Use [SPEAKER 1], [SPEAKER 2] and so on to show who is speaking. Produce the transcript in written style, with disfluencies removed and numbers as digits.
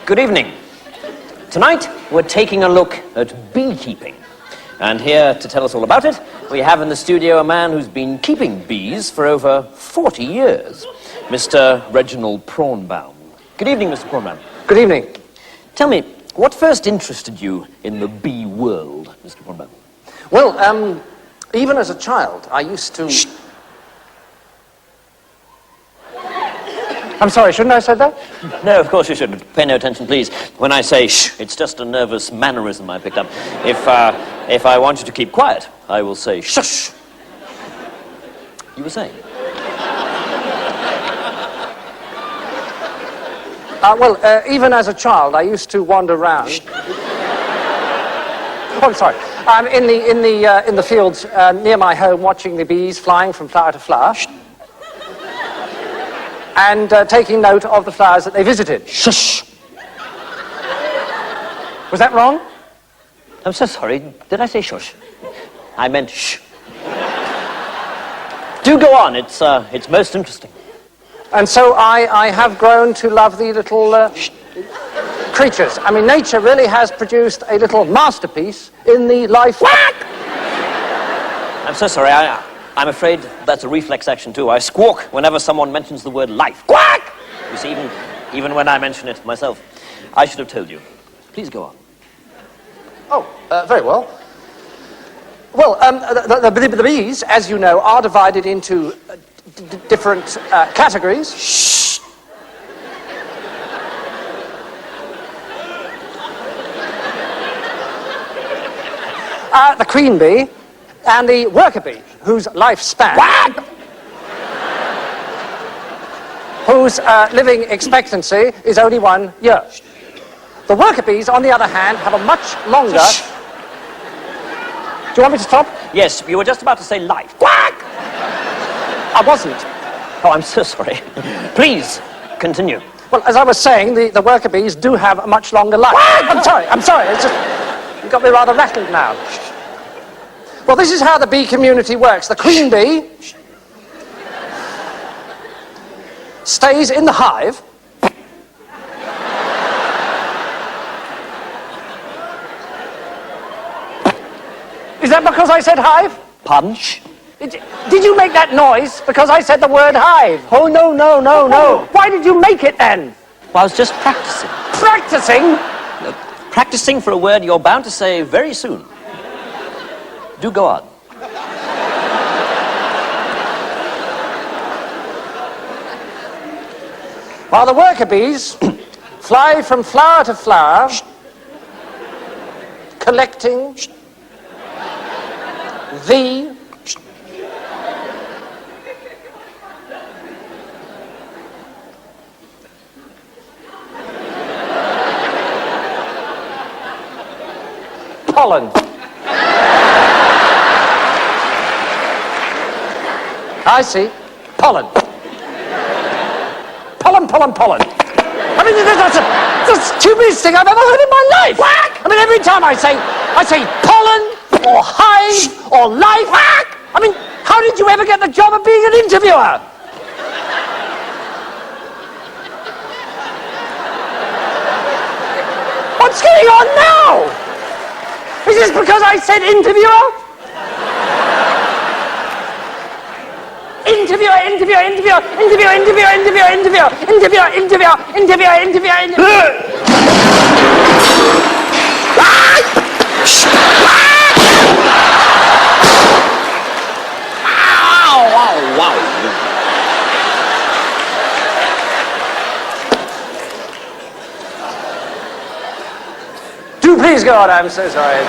[SPEAKER 1] Good evening. Tonight, we're taking a look at beekeeping. And here to tell us all about it, we have in the studio a man who's been keeping bees for over 40 years, Mr. Reginald Prawnbaum. Good evening, Mr. Prawnbaum.
[SPEAKER 2] Good evening.
[SPEAKER 1] Tell me, what first interested you in the bee world, Mr. Prawnbaum?
[SPEAKER 2] Well, even as a child, I used to...
[SPEAKER 1] Shh.
[SPEAKER 2] I'm sorry, shouldn't I have said that?
[SPEAKER 1] No, of course you shouldn't. Pay no attention, please. When I say shh, it's just a nervous mannerism I picked up. If I want you to keep quiet, I will say shush. You were saying?
[SPEAKER 2] Even as a child, I used to wander around.
[SPEAKER 1] Shh.
[SPEAKER 2] Oh, I'm sorry. In the fields near my home, watching the bees flying from flower to flower.
[SPEAKER 1] Shh.
[SPEAKER 2] And taking note of the flowers that they visited.
[SPEAKER 1] Shush!
[SPEAKER 2] Was that wrong?
[SPEAKER 1] I'm so sorry. Did I say shush? I meant shh. Do go on. It's most interesting.
[SPEAKER 2] And so I have grown to love the little creatures. I mean, nature really has produced a little masterpiece in the life...
[SPEAKER 1] Quack! I'm so sorry. I'm afraid that's a reflex action, too. I squawk whenever someone mentions the word life. Quack! You see, even when I mention it myself. I should have told you. Please go on.
[SPEAKER 2] Oh, very well. Well, the bees, as you know, are divided into different categories.
[SPEAKER 1] Shh!
[SPEAKER 2] The queen bee and the worker bee, whose lifespan...
[SPEAKER 1] Quack!
[SPEAKER 2] Whose living expectancy is only 1 year. The worker bees, on the other hand, have a much longer...
[SPEAKER 1] Shh.
[SPEAKER 2] Do you want me to stop?
[SPEAKER 1] Yes, you were just about to say life. Quack!
[SPEAKER 2] I wasn't.
[SPEAKER 1] Oh, I'm so sorry. Please, continue.
[SPEAKER 2] Well, as I was saying, the worker bees do have a much longer life. I'm sorry. It's just... You've got me rather rattled now. Well, this is how the bee community works. The queen bee stays in the hive. Is that because I said hive?
[SPEAKER 1] Punch.
[SPEAKER 2] Did you make that noise because I said the word hive?
[SPEAKER 1] Oh, no.
[SPEAKER 2] Why did you make it then?
[SPEAKER 1] Well, I was just practicing.
[SPEAKER 2] Practicing?
[SPEAKER 1] Practicing for a word you're bound to say very soon. Do go on.
[SPEAKER 2] While the worker bees fly from flower to flower, collecting the pollen. I see. Pollen. Pollen. I mean, that's the stupidest thing I've ever heard in my life. Quack! I mean, every time I say pollen or hive or life. Quack! I mean, how did you ever get the job of being an interviewer? What's going on now? Is this because I said interviewer? Interviewer.
[SPEAKER 1] Wow.
[SPEAKER 2] Do please go on, I'm so sorry.